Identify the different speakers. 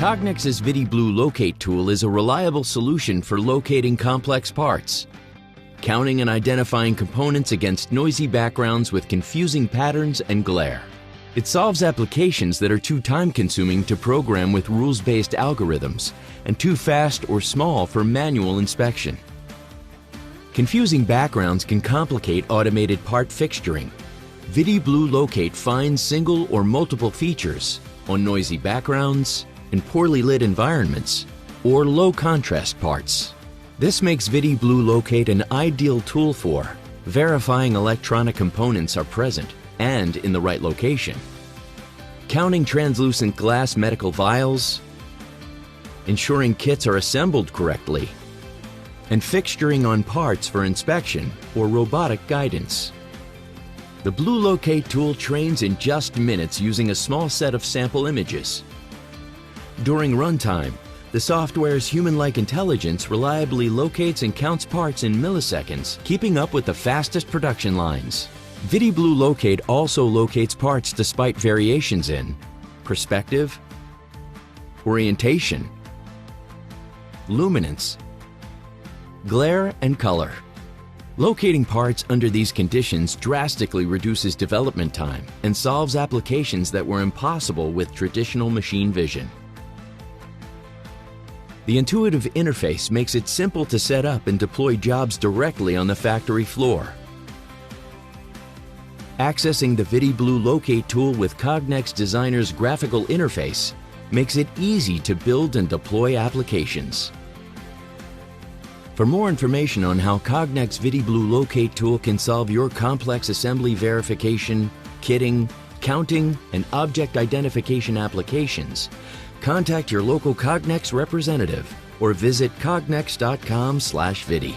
Speaker 1: Cognex's ViDi Blue-Locate tool is a reliable solution for locating complex parts, counting and identifying components against noisy backgrounds with confusing patterns and glare. It solves applications that are too time-consuming to program with rules-based algorithms and too fast or small for manual inspection. Confusing backgrounds can complicate automated part fixturing. ViDi Blue-Locate finds single or multiple features on noisy backgrounds, in poorly lit environments, or low-contrast parts. This makes ViDi Blue-Locate an ideal tool for verifying electronic components are present and in the right location, counting translucent glass medical vials, ensuring kits are assembled correctly, and fixturing on parts for inspection or robotic guidance. The Blue-Locate tool trains in just minutes using a small set of sample images. During runtime, the software's human-like intelligence reliably locates and counts parts in milliseconds, keeping up with the fastest production lines. ViDi Blue-Locate also locates parts despite variations in perspective, orientation, luminance, glare, and color. Locating parts under these conditions drastically reduces development time and solves applications that were impossible with traditional machine vision. The intuitive interface makes it simple to set up and deploy jobs directly on the factory floor. Accessing the ViDi Blue-Locate tool with Cognex Designer's graphical interface makes it easy to build and deploy applications. For more information on how Cognex ViDi Blue-Locate tool can solve your complex assembly verification, kitting, counting, and object identification applications, contact your local Cognex representative or visit cognex.com/ViDi.